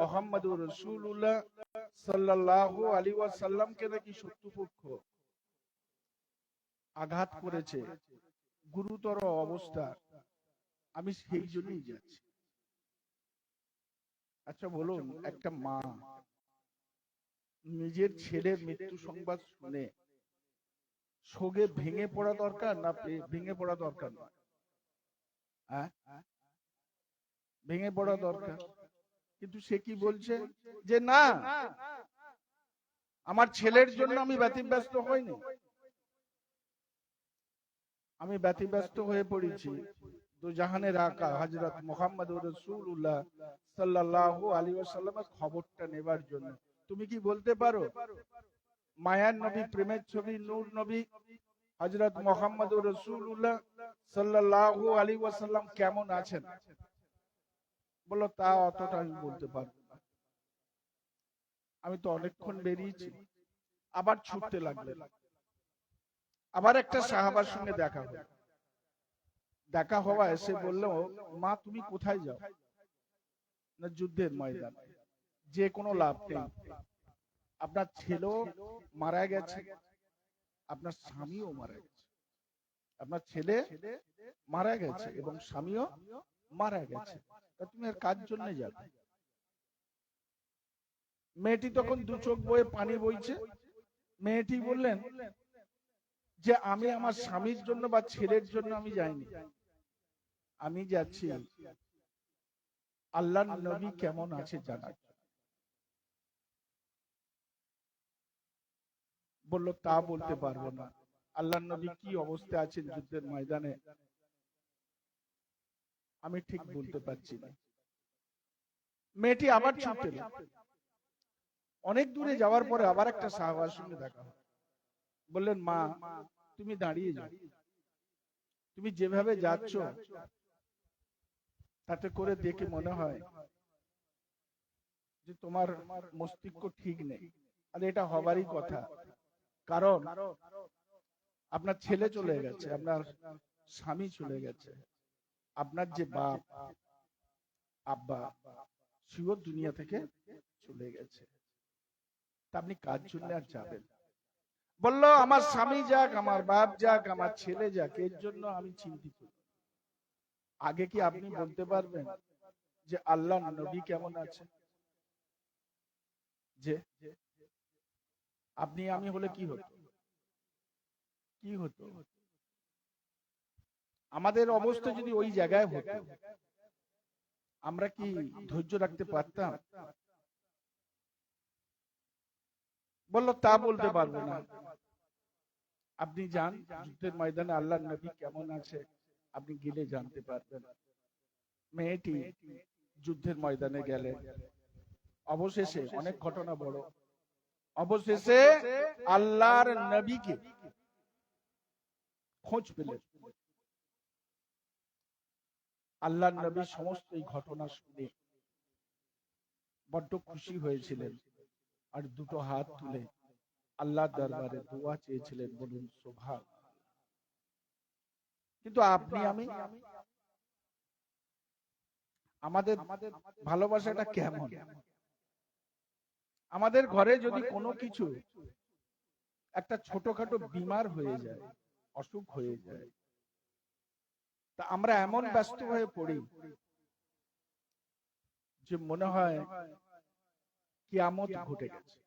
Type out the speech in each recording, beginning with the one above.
মুহাম্মদুর রাসূলুল্লাহ সাল্লাল্লাহু আলাইহি ওয়াসাল্লামকে নাকি শত্রুপক্ষ আঘাত করেছে, গুরুতর অবস্থা। আমি সেই জন্যই যাচ্ছি। আচ্ছা বলুন, একটা মা নিজের ছেলের মৃত্যু সংবাদ শুনে শোকে ভেঙে পড়া দরকার না ভেঙে পড়া দরকার না? হ্যাঁ, ভেঙে পড়া দরকার। কিন্তু সে কি বলছে যে না, আমার ছেলের জন্য আমি ব্যতিব্যস্ত হইনি, আমি ব্যতিব্যস্ত হয়ে পড়েছি দু জাহানের আকা হযরত মুহাম্মদুর রাসূলুল্লাহ সাল্লাল্লাহু আলাইহি ওয়াসাল্লামের খবরটা নেবার জন্য। তুমি কি বলতে পারো মায়ার নবী, প্রেমের ছবি, নূর নবী হযরত মুহাম্মদুর রাসূলুল্লাহ সাল্লাল্লাহু আলাইহি ওয়াসাল্লাম কেমন আছেন? বলো, তা অতটা আমি বলতে পারবো না। আমি তো অনেকক্ষণ বেরিয়েছি, আবার ছুটতে লাগলেন। আবার একটা সাহাবার সঙ্গে দেখা হলো। দেখা হওয়া এসে বললো, মা তুমি কোথায় যাও? না, যুদ্ধের ময়দানে। যে কোনো লাভ নেই, আপনার ছেলেও মারা গেছে, আপনার স্বামীও মারা গেছে। আপনার ছেলে মারা গেছে এবং স্বামীও মারা গেছে, তা তুমি আর কার জন্য যাবে? মেয়েটি তখন দু চোখ বয়ে পানি বইছে। মেয়েটি বললেন যে আমি আমার স্বামীর জন্য বা ছেলের জন্য আমি যাইনি, আমি যাচ্ছি আল্লাহর নবী কেমন আছে জানার। বলল, তা বলতে পারবো না, আল্লাহর নবী কি অবস্থা আছেন যুদ্ধের ময়দানে আমি ঠিক বলতে পারছি না। মেয়েটি আবার ছুটে এলো। অনেক দূরে যাওয়ার পরে আবার একটা সাহাবার সঙ্গে দেখা হলো। বললেন, মা তুমি দাঁড়িয়ে যাও, তুমি যেভাবে যাচ্ছ তাতে করে দেখে মনে হয় যে তোমার মস্তিষ্ক ঠিক নেই। আর এটা হবারই কথা, কারণ আপনার ছেলে চলে গেছে, আপনার স্বামী চলে গেছে, আপনার যে বাপ আব্বা সেও দুনিয়া থেকে চলে গেছে, তা আপনি কার জন্য আর যাবেন? বললো, আমার স্বামী যাক, আমার বাপ যাক, আমার ছেলে যাক, এর জন্য আমি চিন্তিত। আগে কি আপনি বলতে পারবেন যে আল্লাহর নবী কেমন আছে? যে আপনি আমি হলে কি হতো? কি হতো? আমাদের অবস্থা যদি ওই জায়গায় হতো, আমরা কি ধৈর্য রাখতে পারতাম? বললো, তা বলতে পারবো না। আপনি যান যুদ্ধের ময়দানে, আল্লাহর নবী কেমন আছে আপনি গেলে জানতে পারবেন। মেয়েটি যুদ্ধের ময়দানে গেলেন। অবশেষে অনেক ঘটনা বড়, অবশেষে আল্লাহর নবীকে খোঁজ পেলেন। আল্লাহর নবী সমস্ত এই ঘটনা শুনে বড্ড খুশি হয়েছিলেন আর দুটো হাত তুলে আল্লাহর দরবারে দোয়া চেয়েছিলেন। বলুন সুবহান। কিন্তু আপনি আমি, আমাদের ভালোবাসাটা কেমন? আমাদের ঘরে যদি কোনো কিছু একটা ছোটখাটো বিমার হয়ে যায়, অসুখ হয়ে যায়, তা আমরা এমন ব্যস্ত হয়ে পড়ি যে মনে হয় কিয়ামত ঘটে গেছে।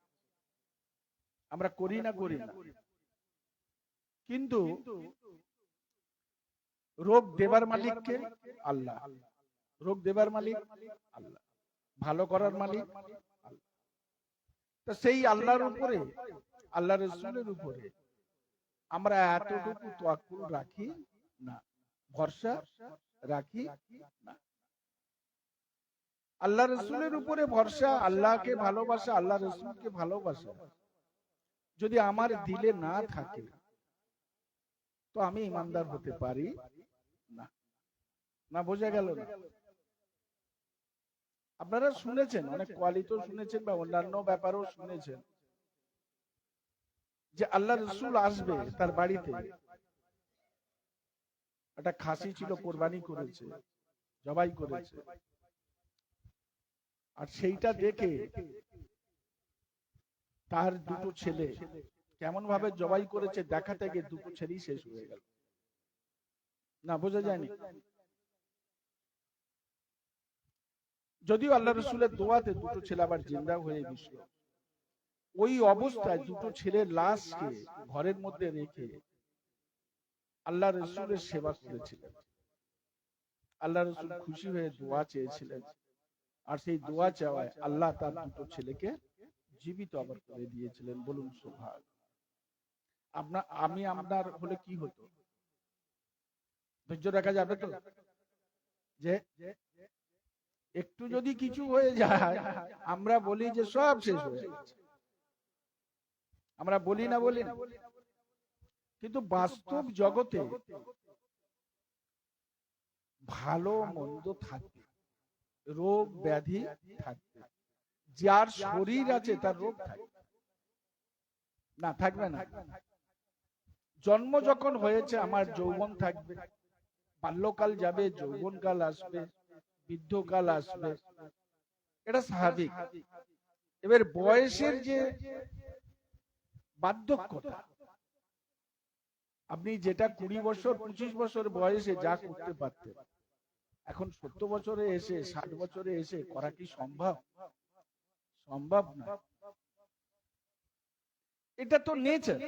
আমরা করি না? কিন্তু রোগ দেবার মালিককে? আল্লাহ। রোগ দেবার মালিক আল্লাহ, ভালো করার মালিক আল্লাহ। তো সেই আল্লাহর উপরে, আল্লাহ রাসূলের উপরে আমরা এতটুকু তাওয়াক্কুল রাখি না, ভরসা রাখি না। আল্লাহ রাসূলের উপরে ভরসা, আল্লাহকে ভালোবাসা, আল্লাহ রাসূলকে ভালোবাসা যদি আমার দিলে না থাকে, তো আমি ইমানদার হতে পারি না। না বোঝা গেল না? আপনারা শুনেছেন, অনেক কোয়ালিতেও শুনেছেন বা অন্যান্য ব্যাপারেও শুনেছেন যে আল্লাহ রাসূল আসবে, তার বাড়িতে একটা খাসি ছিল, কোরবানি করেছে, জবাই করেছে। আর সেইটা দেখে তার দুটো ছেলে কেমন ভাবে জবাই করেছে দেখা থেকে দুটো ছেলেই শেষ হয়ে গেল। না বোঝা যায়নি? যদিও আল্লাহ রসুলের দোয়াতে দুটো ছেলে আবার জিন্দা হয়ে গেছিল। ওই অবস্থায় দুটো ছেলের লাশকে ঘরের মধ্যে রেখে আল্লাহ রসুলের সেবা করেছিলেন। আল্লাহ রসুল খুশি হয়ে দোয়া চেয়েছিলেন, আর সেই দোয়া চাওয়ায় আল্লাহ তার দুটো ছেলেকে জীবিত আবার করে দিয়েছিলেন। বলুন সুবহান। আমি আপনার হলে কি হতো? ধৈর্য রাখা যাবে তো? যে একটু যদি কিছু হয়ে যায় আমরা বলি যে সব শেষ হয়ে গেছে, আমরা বলি না? বলি না? কিন্তু বাস্তব জগতে ভালো মন্দ থাকবে, রোগ ব্যাধি থাকবে। যার শরীর আছে তার রোগ থাকবে না? থাকবে না? জন্ম যখন হয়েছে আমার যৌবন থাকবে, বাল্যকাল যাবে, যৌবনকাল আসবে, বৃদ্ধকাল আসবে, এটা স্বাভাবিক। এবার বয়সের যে বার্ধক্যতা, আপনি যেটা 20 বছর 25 বছর বয়সে যা করতে পারতেন, এখন 70 বছরে এসে 60 বছরে এসে করা কি সম্ভব? সম্ভব না। এটা তো নেচার,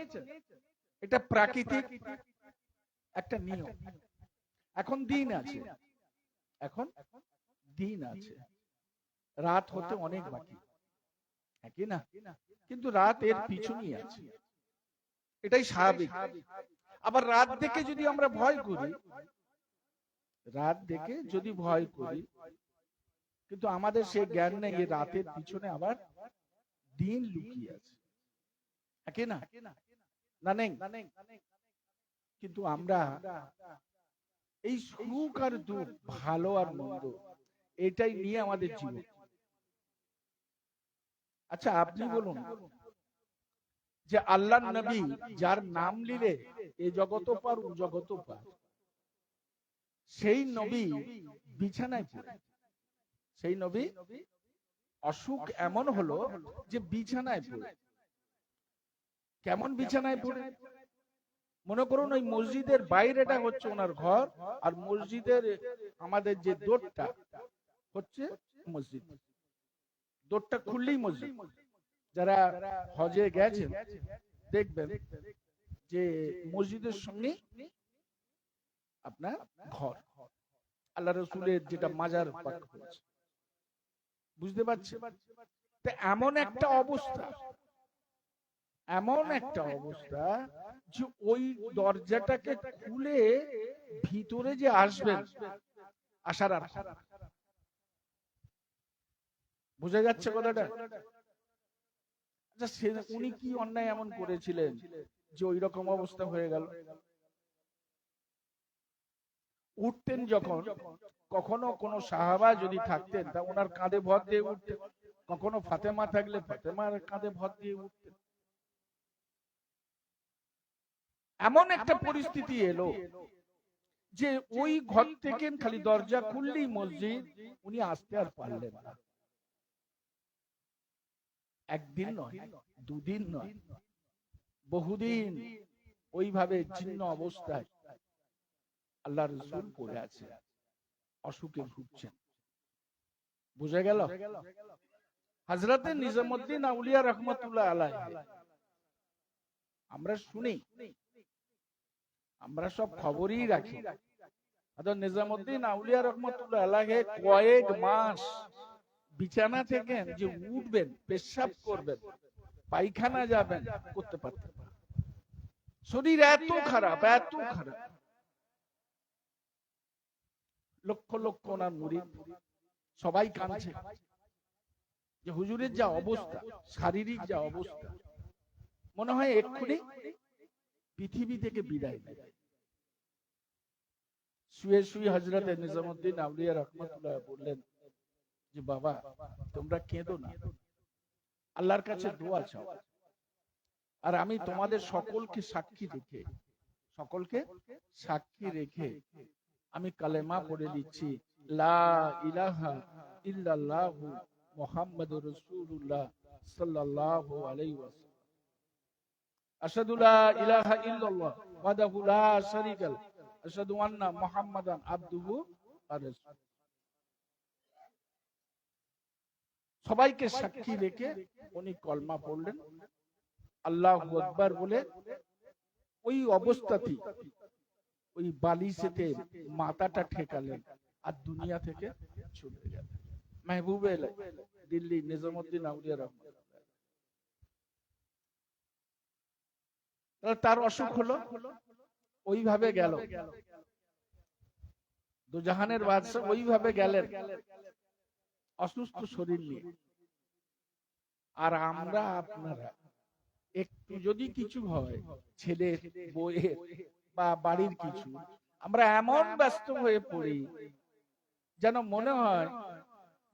এটা প্রাকৃতিক একটা নিয়ম। এখন দিন আছে, এখন দিন আছে, রাত হতে অনেক বাকি, কি না? কিন্তু রাত এর পিছনেই আছে, এটাই স্বাভাবিক। আবার রাত দেখে যদি আমরা ভয় করি, রাত দেখে যদি ভয় করি, কিন্তু আমাদের সে জ্ঞান নেই রাতের পিছনে আবার দিন লুকিয়ে আছে, কি না? না নেই? কিন্তু আমরা এই সুখ আর দুঃখ, ভালো আর মন্দ, এটাই নিয়ে আমাদের জীবন। আচ্ছা আপনি বলুন যে আল্লাহর নবী যার নাম নিলে এ জগত পার ও জগত পার, সেই নবী বিছানায় পড়ে, সেই নবী অসুখ এমন হলো যে বিছানায় পড়ে। কেমন বিছানায় পড়ে? মনে করুন ওই মসজিদের বাইরেটা হচ্ছে ওনার ঘর, আর মসজিদের আমাদের যে দোরটা হচ্ছে মসজিদ, দোরটা খুললেই মসজিদ। যারা হজে গেছেন দেখবেন যে মসজিদের সঙ্গে আপনার ঘর, আল্লাহ রসুলের যেটা মাজার পাক হয়েছে, বুঝতে পারছেন? এমন একটা অবস্থা, এমন একটা অবস্থা যে ওই দরজাটাকে খুলে ভিতরে যে আসবেন, আসার আর বুঝা যাচ্ছে কথাটা? উনি কি অন্যায় এমন করেছিলেন যে ওই রকম অবস্থা হয়ে গেল? উঠতেন যখন, কখনো কোন সাহাবা যদি থাকতেন তা ওনার কাঁধে ভর দিয়ে উঠতেন, কখনো ফাতেমা থাকলে ফাতেমার কাঁধে ভর দিয়ে উঠতেন। এমন একটা পরিস্থিতি এলো যে ওই ঘর থেকে খালি দরজা খুললেই মসজিদ, উনি আসতে আর পারলেন না। একদিন নয়, দুদিন নয়, বহুদিন ওইভাবে জীর্ণ অবস্থায় আল্লাহ রাসূল পড়ে আছে, অসুখে ভুগছেন। বুঝা গেল? হযরতে নিজামউদ্দিন আউলিয়া রাহমাতুল্লাহ আলাইহি, আমরা শুনি, আমরা সব খবরই রাখি। হযরত নিজামউদ্দিন আউলিয়া রাহমাতুল্লাহ আলাইহি কয়েক মাস বিছানা থেকে যে উঠবেন, পেশাব করবেন, পায়খানা যাবেন, করতে পারতেন না। শরীর এত খারাপ, এত খারাপ। লক্ষ লক্ষ ওনার মুরিদ সবাই কাঁদছে যে হুজুরের যা অবস্থা, শারীরিক যা অবস্থা, মনে হয় এক্ষুনি পৃথিবী থেকে বিদায় নেবে। শুয়ে শুয়ে হযরতে নিজামউদ্দিন আউলিয়া রাহমাতুল্লাহ বললেন যে বাবা তোমরা কেঁদো না, আল্লাহর কাছে দোয়া চাও, আর আমি তোমাদের সকলকে সাক্ষী রেখে, সকলকে সাক্ষী রেখে আমি কালেমা পড়ে দিচ্ছি, লা ইলাহা ইল্লাল্লাহু মুহাম্মাদুর রাসূলুল্লাহ সাল্লাল্লাহু আলাইহি ওয়াসাল্লাম। আশহাদু লা ইলাহা ইল্লাল্লাহ ওয়াহদাহু লা শারীকা লাহু আশহাদু আন্না মুহাম্মাদান আবদুহু ওয়া রাসূলুহু। সবাইকে সাক্ষী রেখে উনি কলমা পড়লেন, আল্লাহু আকবার বলে ওই অবস্থাতেই ওই বালিশেতে মাথাটা ঠেকালেন আর দুনিয়া থেকে চলে গেলেন। মেহবুবে এলাহি দিল্লি নিজামউদ্দিন আউলিয়া রহমাতুল্লাহ। তার অসুখ হলো, ওইভাবে গেল। দুজাহানের বাদশা ওইভাবে গেলেন অসুস্থ শরীর নিয়ে। আর আমরা আপনারা একটু যদি কিছু হয়, ছেলের বউয়ের বা বাড়ির কিছু, আমরা এমন ব্যস্ত হয়ে পড়ি যেন মনে হয়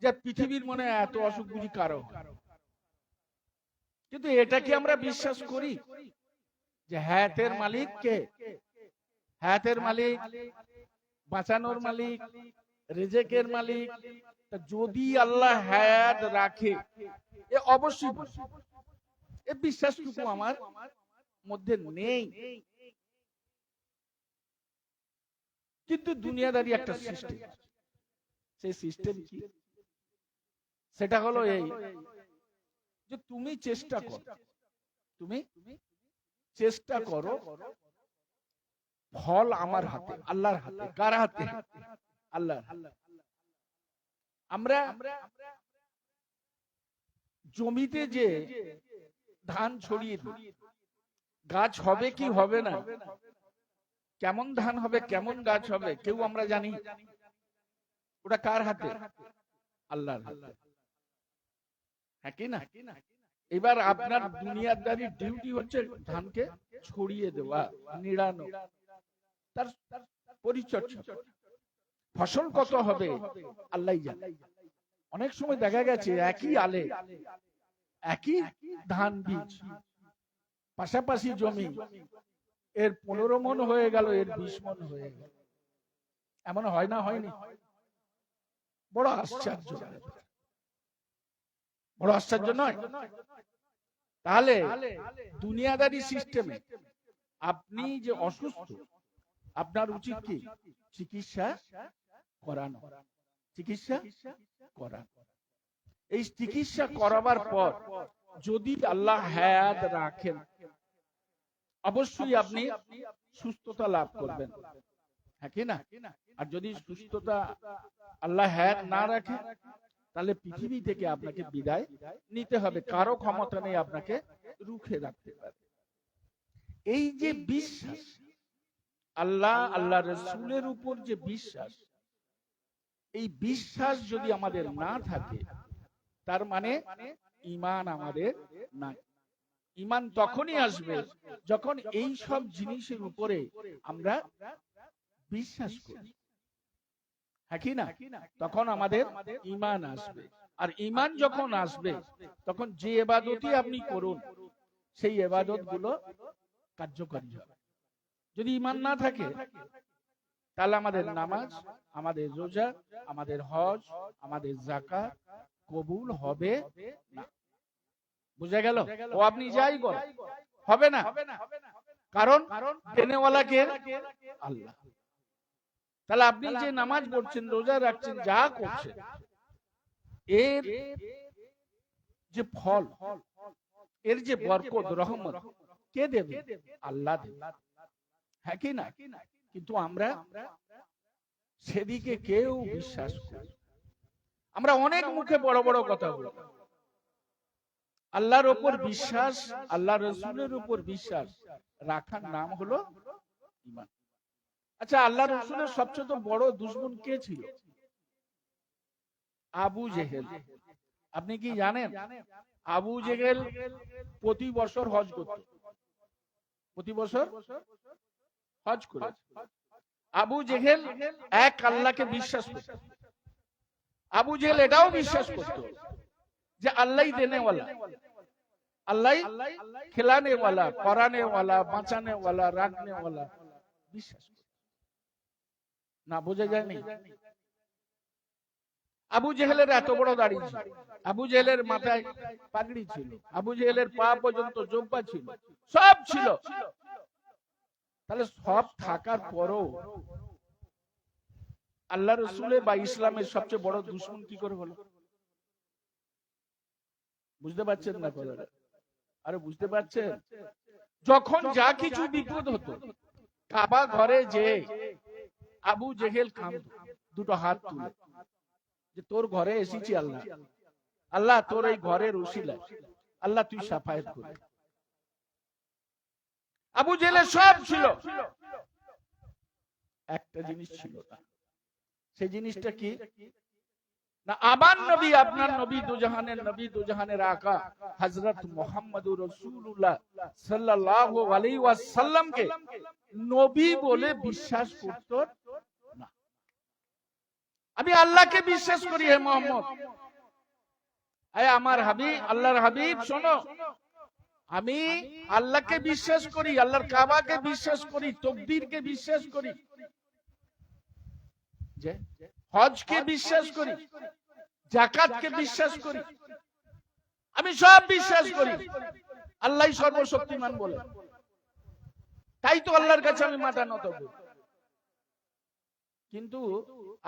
যে পৃথিবীর মনে এত অসুখ বুঝি কারো। কিন্তু এটা কি আমরা বিশ্বাস করি যে হায়াতের মালিক কে? হায়াতের মালিক, বাঁচানোর মালিক, রিজেকের মালিক। যদি আল্লাহ হায়াত রাখে, এ অবশ্যই এ বিশ্বাসটুকু আমার মধ্যে নেই। কিন্তু দুনিয়াদারি একটা সিস্টেম। সেই সিস্টেম কি? সেটা হলো এই যে তুমি চেষ্টা করো, তুমি চেষ্টা করো, ফল আমার হাতে, আল্লাহর হাতে। কার হাতে? আল্লাহর। আমরা জমিতে যে ধান ছড়িয়ে দিই, গাছ হবে কি হবে না, কেমন ধান হবে, কেমন গাছ হবে, কেউ আমরা জানি? ওটা কার হাতে? আল্লাহর হাতে। হ্যাঁ কি না? এবার আপনার দুনিয়াদারির ডিউটি হচ্ছে ধানকে ছড়িয়ে দেওয়া, নিড়ানো, তার পরিচর্যা। ফসল কত হবে আল্লাহই জানে। অনেক সময় দেখা গেছে একই আলে একই ধান বীজ, পাশাপাশি জমি, এর 15 মণ হয়ে গেল, এর 20 মণ হয়ে গেল। এমন হয় না? হয়নি? বড় আশ্চর্য, বড় আশ্চর্য নয়? তাহলে দুনিয়াদারি সিস্টেমে আপনি যে অসুস্থ, আপনার উচিত কি? চিকিৎসা করানো, চিকিৎসা করানো। এই চিকিৎসা করাবার পর যদি আল্লাহ হায়াত রাখেন, অবশ্যই আপনি সুস্থতা লাভ করবেন। হ্যাঁ কি না? আর যদি সুস্থতা আল্লাহ হায়াত না রাখে, তাহলে পৃথিবী থেকে আপনাকে বিদায় নিতে হবে। কারো ক্ষমতা নেই আপনাকে রুখে রাখতে পারে। এই যে বিশ্বাস, আল্লাহ, আল্লাহ রাসূলের উপর যে বিশ্বাস, এই বিশ্বাস যদি আমাদের না থাকে, তার মানে ঈমান আমাদের নাই। ঈমান তখনই আসবে যখন এই সব জিনিসের উপরে আমরা বিশ্বাস করি। হ্যাঁ কি না? তখন আমাদের ঈমান আসবে। আর ঈমান যখন আসবে, তখন যে ইবাদতই আপনি করুন, সেই ইবাদত গুলো কার্যকরী হবে। যদি ঈমান না থাকে, তাহলে আমাদের নামাজ, আমাদের রোজা, আমাদের হজ, আমাদের যাকাত কবুল হবে না। বুঝা গেল? ও আপনি যাই করেন, হবে না। কারণ দেনেওয়ালা কে? আল্লাহ। তাহলে আপনি যে নামাজ পড়ছেন, রোজা রাখছেন, যা করছেন, এর যে ফল, এর যে বরকত, রহমত কে দেবে? আল্লাহ দেবে। হ্যাঁ কি না? কিন্তু আমরা সেদিকে কেউ বিশ্বাস করি। আমরা অনেক মুখে বড় বড় কথা বলি। আল্লাহর উপর বিশ্বাস, আল্লাহ রাসূলের উপর বিশ্বাস রাখার নাম হলো ঈমান। আচ্ছা, আল্লাহ রাসূলের সবচেয়ে বড় দুশমন কে ছিল? আবু জেহেল। আপনি কি জানেন? আবু জেহেল প্রতি বছর হজ করত, প্রতি বছর হজ করে। আবু জেহেল এক আল্লাহকে বিশ্বাস করত। আবু জেহেল এটাও বিশ্বাস করত যে আল্লাহই দেনেওয়ালা, আল্লাহই খেলানেওয়ালা, পরানেওয়ালা, বাঁচানেওয়ালা, রাখনেওয়ালা। বিশ্বাস না? বোঝা যায়নি? আবু জেহেলের এত বড় দাড়ি ছিল, আবু জেহেলের মাথায় পাগড়ি ছিল, আবু জেহেলের পা পর্যন্ত জোব্বা ছিল, সব ছিল। তাহলে সব থাকার পরও আল্লাহ রসুলের বা ইসলামের সবচেয়ে বড় দুশমন কি করে হলো? বুঝতে পারছেন না কথাটা? আরে বুঝতে পারছেন? যখন যা কিছু বিপদ হতো, কাবা ঘরে যে আবু জেহেল কাঁদত, দুটো হাত তুলে, যে তোর ঘরে এসেছি আল্লাহ, আল্লাহ তোর এই ঘরের উসিলায় আল্লাহ তুই সাফায়াত কর। আবু জেহেলের সব ছিল, একটা জিনিস ছিল না। সেই জিনিসটা কি না? আমার নবী, আপনার নবী, দুজাহানের নবী, দুজাহানের আকা হযরত মুহাম্মদুর রাসূলুল্লাহ সাল্লাল্লাহু আলাইহি ওয়াসাল্লামকে নবী বলে বিশ্বাস করত না। আমি আল্লাহকে বিশ্বাস করি, হে মুহাম্মদ, আয় আমার হাবিব, আল্লাহর হাবিব শোনো, আমি আল্লাহকে বিশ্বাস করি, আল্লাহর কাবাকে বিশ্বাস করি, তাকদীরকে বিশ্বাস করি, যে হজকে বিশ্বাস করি, যাকাতকে বিশ্বাস করি, আমি সব বিশ্বাস করি। আল্লাহই সর্বশক্তিমান বলে, তাই তো আল্লাহর কাছে আমি মাথা নত করি। কিন্তু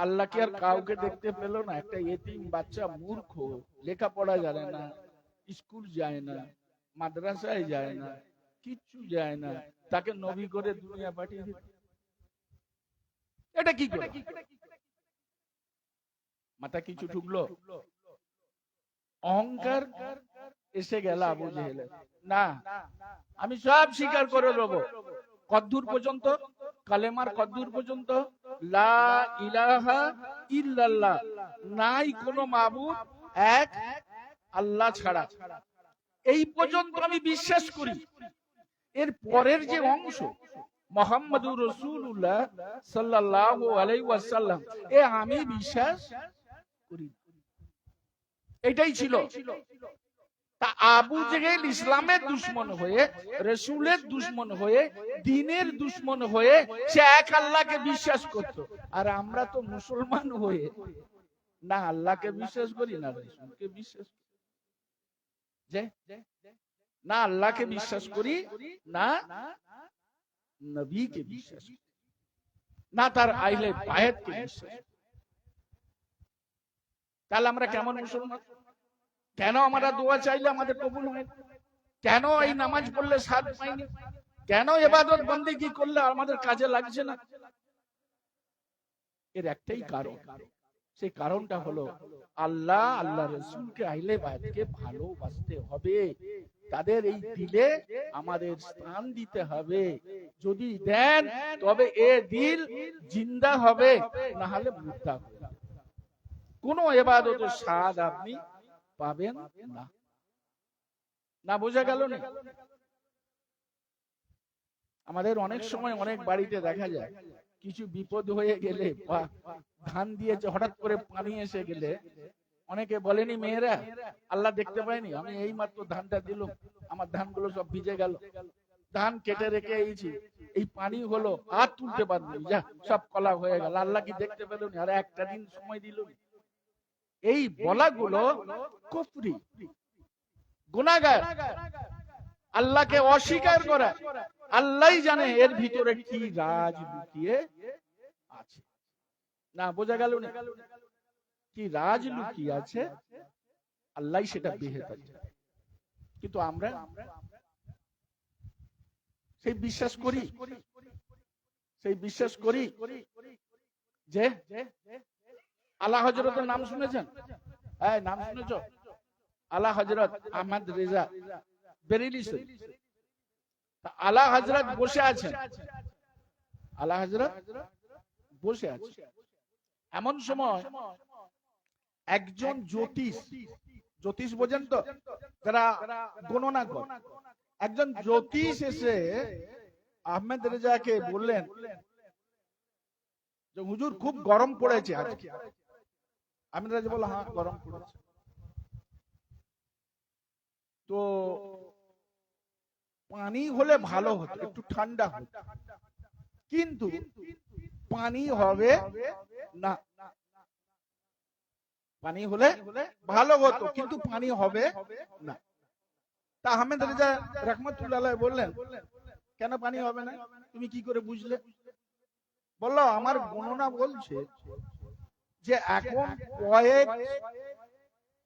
আল্লাহ কি আর কাউকে দেখতে পেল না? একটা এতিম বাচ্চা, মূর্খ, লেখাপড়া জানে না, স্কুল যায় না, মাদ্রাসায় যায় না, কিচ্ছু যায় না, তাকে নবী করে দুনিয়া পাঠিয়ে দিল। এটা কি করে? মাথা কিছু ঢুকলো? অহংকার এসে গেল আবু জেহেলের। না, আমি সব স্বীকার করে দেব। কদ্দুর পর্যন্ত? কালেমার কদ্দুর পর্যন্ত? লা ইলাহা ইল্লাল্লাহ, নাই কোনো মাবুদ এক আল্লাহ ছাড়া, এই পর্যন্ত আমি বিশ্বাস করি। এর পরের যে অংশ মুহাম্মদুর রাসূলুল্লাহ সাল্লাল্লাহু আলাইহি ওয়াসাল্লাম, এ আমি বিশ্বাস করি। এটাই ছিল। তা আবু জেহেল ইসলামের দুশমন হয়ে, রাসূলের দুশমন হয়ে, দ্বীনের দুশমন হয়ে সে এক আল্লাহকে বিশ্বাস করত। আর আমরা তো মুসলমান হয়ে না আল্লাহকে বিশ্বাস করি, না রাসূলকে বিশ্বাস করি, যে না আল্লাহকে বিশ্বাস করি, না নবীকে বিশ্বাস করি, না তার আহলে বায়াতকে বিশ্বাস করি। তাহলে আমরা কেমন মুসলমান? কেন আমরা দোয়া চাইলে আমাদের কবুল হয়? কেন এই নামাজ পড়লে স্বাদ পাইনি? কেন ইবাদত বন্দেগী করলে আমাদের কাজে লাগছে না? এর একটাই কারণ, সেই কারণটা হলো আল্লাহ, আল্লাহ রাসূলকে, আহলে বায়াতকে ভালোবাসতে হবে, তাদের এই দিলে আমাদের স্থান দিতে হবে। যদি দেন তবে এ দিল জিন্দা হবে, না হলে মুর্দা হবে। কোন ইবাদতের স্বাদ আপনি পাবেন না। না বোঝা গেল না? আমাদের অনেক সময় অনেক বাড়িতে দেখা যায়, কিছু বিপদ হয়ে গেলে বা ধান দিয়েছে, হঠাৎ করে পানি এসে গেলে অনেকে বলেনি, মেয়েরা আল্লাহ দেখতে পায়নি, আমি এই মাত্র ধানটা দিলাম, আমার ধানগুলো সব ভিজে গেল, ধান কেটে রেখে এইছি, এই পানি হলো, আর তুলতে পারবি, যা সব কলা হয়ে গেল, আল্লাহ কি দেখতে পেল না? আর একটা দিন সময় দিল। এই বলাগুলো কুফরি, গুনাহগার, আল্লাহকে অস্বীকার করা। আল্লাহই জানে এর ভিতরে কি রাজ লুকিয়ে আছে। না বোঝা গেল না? কি রাজ লুকিয়ে আছে আল্লাহই সেটা বেহেতর জানে। কিন্তু আমরা সেই বিশ্বাস করি, সেই বিশ্বাস করি যে আলা হযরতের নাম শুনেছেন? হ্যাঁ, নাম শুনেছ? আলা হযরত আহমদ রেজা বেরেলি শরীফ। আলা হযরত বসে আছেন, আলা হযরত বসে আছেন। এমন সময় একজন জ্যোতিষ, জ্যোতিষ বোঝেন তো, যারা গণনা করে, একজন জ্যোতিষ এসে আহমেদ রেজাকে বললেন যে হুজুর খুব গরম পড়েছে আজকে। আহমেদ রেজা বলল, হ্যাঁ গরম পড়েছে, তো পানি হলে ভালো হতো, একটু ঠান্ডা হতো, কিন্তু পানি হবে না। পানি হলে ভালো হতো, কিন্তু পানি হবে না। তা আহমেদ রেজা রহমতুল্লাহ আলাইহি বললেন, কেন পানি হবে না, তুমি কি করে বুঝলে? বললো, আমার গণনা বলছে যে এখন কয়েক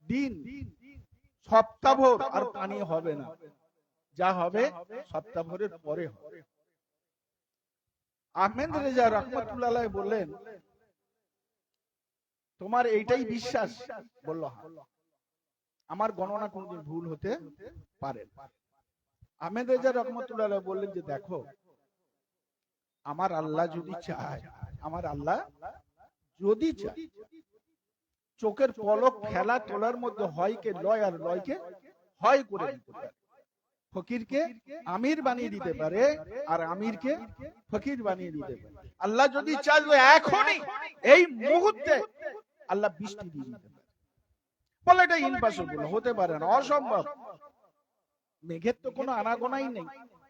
দিন, সপ্তাহভর আর পানি হবে না, যা হবে সপ্তাহভরের পরে হবে। আহমেদ রেজা রহমতুল্লাহ আলাইহি বললেন, তোমার এইটাই বিশ্বাস? বলল, হ্যাঁ, আমার গণনা কোনদিন ভুল হতে পারে না। আহমেদ রেজা রহমতুল্লাহ আলাইহি বললেন যে দেখো, আমার আল্লাহ যদি চায়, আমার আল্লাহ যদি চায়, চোখের পলক খেলা তোলার মধ্যে হয়কে লয় আর লয়কে হয় করে দিতে পারে। ফকিরকে আমির বানিয়ে দিতে পারে আর আমিরকে ফকির বানিয়ে দিতে পারে। আল্লাহ যদি চায় এখনই এই মুহূর্তে আল্লাহ বৃষ্টি দিয়ে দিতে পারে। বলে এটা ইম্পসিবল, হতে পারে না, অসম্ভব। মেঘের তো কোনো আনাগোনাই নেই,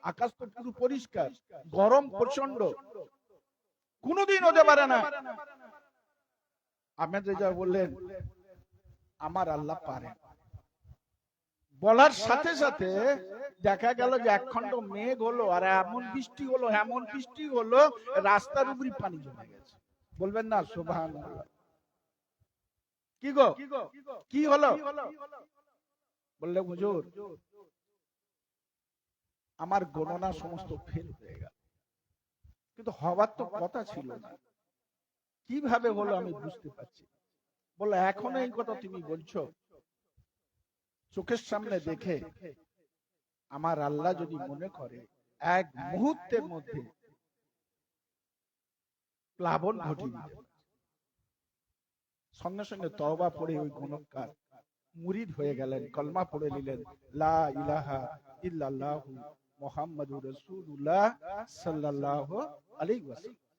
আকাশ তো পুরো পরিষ্কার, গরম প্রচন্ড, কোনোদিন হতে পারে না। আহমেদ রেজা বললেন, আমার আল্লাহ পারে। বলার সাথে সাথে দেখা গেল যে একখণ্ড মেঘ হলো আর এমন বৃষ্টি হলো, এমন বৃষ্টি হলো, রাস্তার উপরই পানি জমে গেছে। বলবেন না সুবহানাল্লাহ? কি গো, কি হলো? বললে, হুজুর, আমার গণনা সমস্ত ফেল হয়ে গেল, কিন্তু হওয়ার তো কথা ছিল না, কিভাবে হলো আমি বুঝতে পারছি। বললো, এখনো এই কথা তুমি বলছো? চোখের সামনে দেখে আমার আল্লাহ যদি মনে করে এক মুহূর্তের মধ্যে প্লাবন ঘটিয়ে দিতে, সঙ্গে সঙ্গে তওবা পড়ে ওই গুণকার মুরিদ হয়ে গেলেন, কলমা পড়ে নিলেন, লা ইলাহা ইল্লাল্লাহু মুহাম্মাদুর রাসূলুল্লাহ সাল্লাল্লাহু আলাইহি ওয়াসাল্লাম।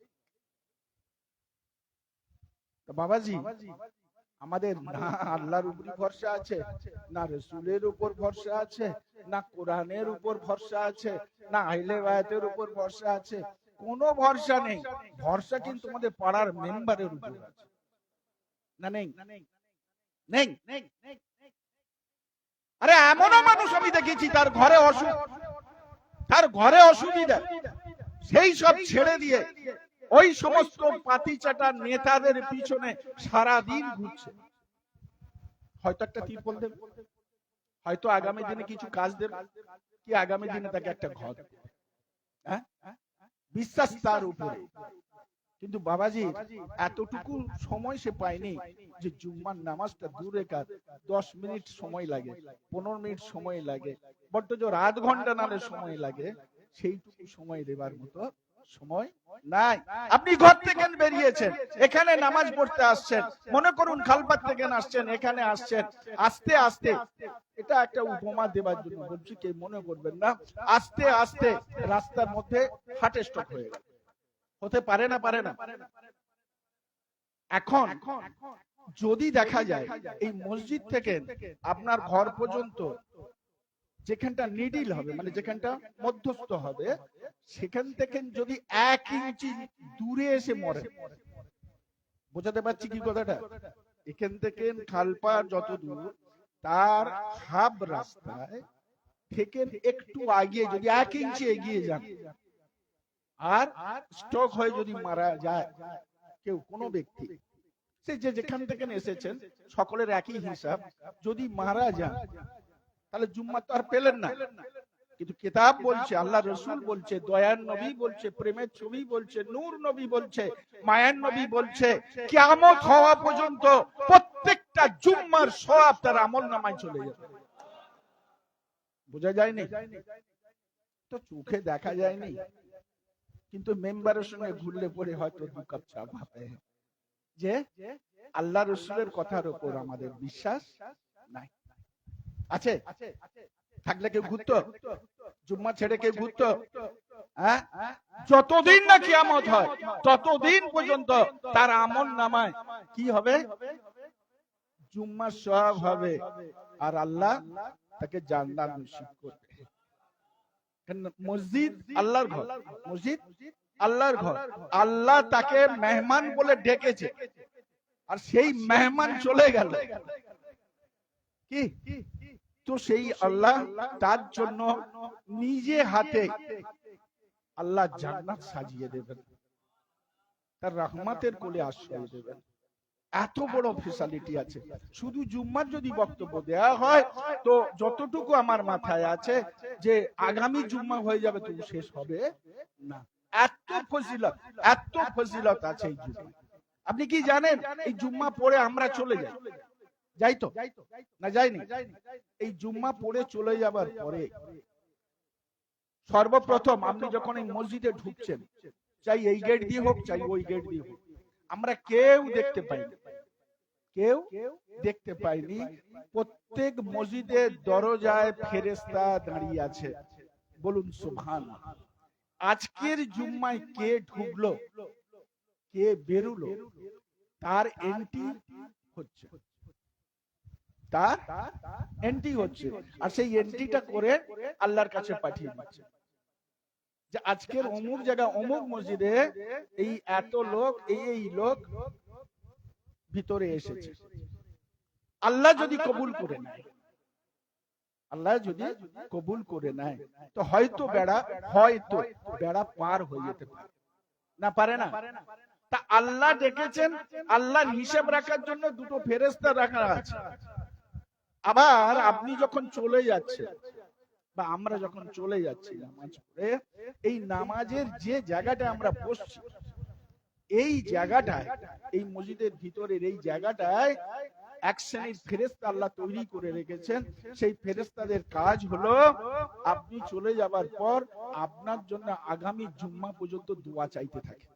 তো বাবাজি, আমাদের না আল্লাহর উপর ভরসা আছে, না রাসূলের উপর ভরসা আছে, না কোরআনের উপর ভরসা আছে, না আহলে বায়াতের উপর ভরসা আছে, কোনো ভরসা নেই। ভরসা কিন্তু আমাদের পাড়ার মেম্বারের উপর আছে, না নেই? নেই। আরে এমনও মানুষ আমি দেখেছি তার ঘরে অসুখ, তার ঘরে অসুবিধা, সেই সব ছেড়ে দিয়ে ওই সমস্ত পাতি চাটা নেতাদের পিছনে সারা দিন ঘুরছে। হয়তো একটা ত্রিপল দেবে, হয়তো আগামী দিনে কিছু কাজ দেবে, কি আগামী দিনে তাকে একটা ঘর দেবে, হ্যাঁ, বিশ্বাস তার উপরে। কিন্তু বাবাজি এতটুকু সময় সে পায়নি যে জুম্মার নামাজটা দূরে কাজ 10 মিনিট সময় লাগে, 15 মিনিট সময় লাগে, বড্ড জোর আধ ঘন্টা নালে সময় লাগে, সেইটুকু সময় দেবার মতো সময় নাই। আপনি ঘর থেকে বেরিয়েছেন, এখানে নামাজ পড়তে আসছেন, মনে করুন খালপাত থেকে আসছেন, এখানে আসছেন, আস্তে আস্তে, এটা একটা উপমা দেবার জন্য বলছি, কে মনে করবেন না, আস্তে আস্তে রাস্তার মধ্যে হার্ট স্ট্রোক হয়ে গেল, হতে পারে না? পারে না? এখন যদি দেখা যায় এই মসজিদ থেকে আপনার ঘর পর্যন্ত যেখানটা নিডিল হবে, মানে যেখানটা মধ্যস্থ হবে, সেখান থেকে যদি 1 ইঞ্চি দূরে এসে মরে, বোঝাতে পারছি কি কথাটা? এখান থেকে খালপা যত দূর, তার হাফ রাস্তায় থেকে একটু আগিয়ে যদি 1 ইঞ্চি এগিয়ে যান আর স্ট্রোক হয়ে যদি মারা যায় কেউ, কোনো ব্যক্তি, সে যে যেখান থেকে এসেছেন সকলের একই হিসাব, যদি মারা যান তাহলে জুম্মা তো আর পেলেন না। কিন্তু কিতাব বলছে, আল্লাহ রসুল বলছে, দয়ার নবী বলছে, প্রেমের ছবি বলছে, নূর নবী বলছে, মায়ার নবী বলছে, কিয়ামত হওয়া পর্যন্ত প্রত্যেকটা জুম্মার সওয়াব তার আমলনামায় চলে যাবে। বোঝা যায়নি? তো চোখে দেখা যায়নি, কিন্তু মেম্বারের সঙ্গে ঘুরলে পরে হয়তো 2 কাপ চা ভাবে যে আল্লাহ রসুলের কথার উপর আমাদের বিশ্বাস নাই। আছে? থাকলে কেউ ঘুরতো? জুম্মা ছেড়ে কেউ ঘুরতো? হ্যাঁ, যতদিন না কিয়ামত হয় ততদিন পর্যন্ত তার আমল নামায় কি হবে? জুম্মার সওয়াব হবে, আর আল্লাহ তাকে জান্নাত নসিব করবে। মসজিদ আল্লাহর ঘর, মসজিদ আল্লাহর ঘর, আল্লাহ তাকে মেহমান বলে ডেকেছে। আর সেই মেহমান চলে গেল, কি তো সেই আল্লাহ তার জন্য নিজে হাতে আল্লাহ জান্নাত সাজিয়ে দেবেন, তার রহমতের কোলে আশ্রয় দেবেন। এত বড় ফেসিলিটি আছে। শুধু জুম্মার যদি বক্তব্য দেয়া হয় তো যতটুকু আমার মাথায় আছে যে আগামী জুম্মা হয়ে যাবে, তো শেষ হবে না। এত ফজিলত, এত ফজিলত আছে এই জুম্মায়। আপনি কি জানেন এই জুম্মা পড়ে আমরা চলে যাই, যাই তো না যাইনি? এই জুম্মা পড়ে চলে যাবার পরে সর্বপ্রথম আপনি যখন এই মসজিদে ঢুকছেন, চাই এই গেট দিয়ে হোক চাই ওই গেট দিয়ে হোক, আমরা কেউ দেখতে পাইনি, কেউ দেখতে পাইনি। প্রত্যেক মসজিদের দরজায় ফেরেশতা দাঁড়িয়ে আছে। বলুন সুবহানাল্লাহ। আজকের জুম্মায় কে ঢুকলো কে বেরুলো তার এন্ট্রি হচ্ছে, তার এন্ট্রি হচ্ছে, আর সেই এন্ট্রিটা করে আল্লাহর কাছে পাঠিয়ে দিচ্ছে যে আজকের অমুক জায়গা অমুক মসজিদে এই এত লোক, এই লোক ভিতরে এসেছে। আল্লাহ যদি কবুল করে নেয়, আল্লাহ যদি কবুল করে নেয় তো হয়তো বেড়া পার হয়ে যেতে পারে, না পারে না? তা আল্লাহ ডেকেছেন, আল্লাহর হিসাব রাখার জন্য দুটো ফেরেশতা রাখা আছে। আবার আপনি যখন চলে যাচ্ছেন বা আমরা যখন চলে যাচ্ছি নামাজ পড়ে, এই নামাজের যে জায়গাটা আমরা বসছি, এই জায়গাটায়, এই মসজিদের ভিতরের এই জায়গাটায় এক শ্রেণীর ফেরেশতা আল্লাহ তৈরি করে রেখেছেন। সেই ফেরেশতাদের কাজ হলো আপনি চলে যাবার পর আপনার জন্য আগামী জুম্মা পর্যন্ত দোয়া চাইতে থাকে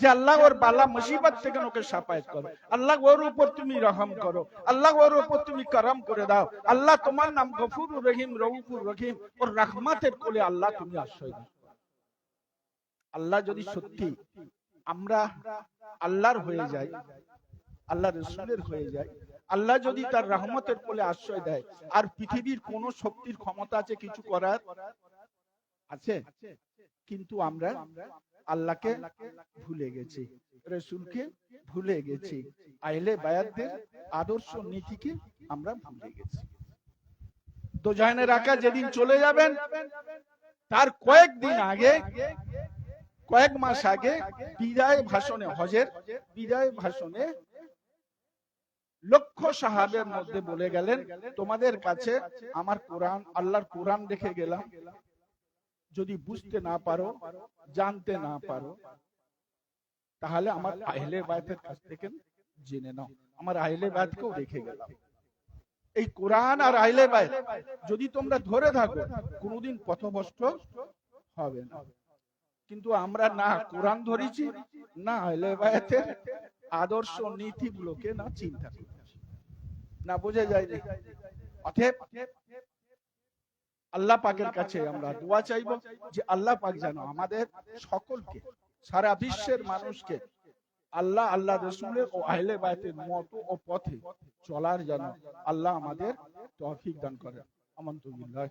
যে আল্লাহ ওর বালা মুসিবত থেকে ওকে সাফায়াত করো, আল্লাহ ওর উপর তুমি রহম করো, আল্লাহ ওর উপর তুমি করম করে দাও, আল্লাহ তোমার নাম গফুরুর রহিম রউফুর রহিম, ওর রহমতের কোলে আল্লাহ তুমি আশ্রয় দাও। আল্লাহ যদি সত্যি আমরা আল্লাহর হয়ে যাই, আল্লাহ রাসূলের হয়ে যায়, আল্লাহ যদি তার রহমতের কোলে আশ্রয় দেয়, আর পৃথিবীর কোন শক্তির ক্ষমতা আছে কিছু করার? আছে? কিন্তু আমরা আল্লাহকে ভুলে গেছি, রাসূলকে ভুলে গেছি, আহলে বায়াতদের আদর্শ নীতিকে আমরা ভুলে গেছি। দোজাহানের আকা যেদিন চলে যাবেন তার কয়েকদিন আগে, কয়েক মাস আগে বিদায় ভাষণে, হজের বিদায় ভাষণে লক্ষ সাহাবের মধ্যে বলে গেলেন, তোমাদের কাছে আমার কোরআন, আল্লাহর কোরআন রেখে গেলাম, যদি বুঝতে না পারো, জানতে না পারো, তাহলে আমার আহলে বায়তের কাছ থেকে জেনে নাও। আমার আহলে বায়তকেও রেখে গেলাম। এই কোরআন আর আহলে বায়ত যদি তোমরা ধরে থাকো, কোনোদিন পথভ্রষ্ট হবে না। কিন্তু আমরা না কোরআন ধরেছি, না আহলে বায়তের আদর্শ নীতিগুলোকে না চিন্তা করছি, না বোঝা যায়নি। অতএব আল্লাহ পাকের কাছে আমরা দোয়া চাইবো যে আল্লাহ পাক যেন আমাদের সকলকে, সারা বিশ্বের মানুষকে আল্লাহ, আল্লাহ রাসূলের ও আহলে বায়তের মত ও পথে চলার জন্য আল্লাহ আমাদের তৌফিক দান করেন। আমানতু বিল্লাহ।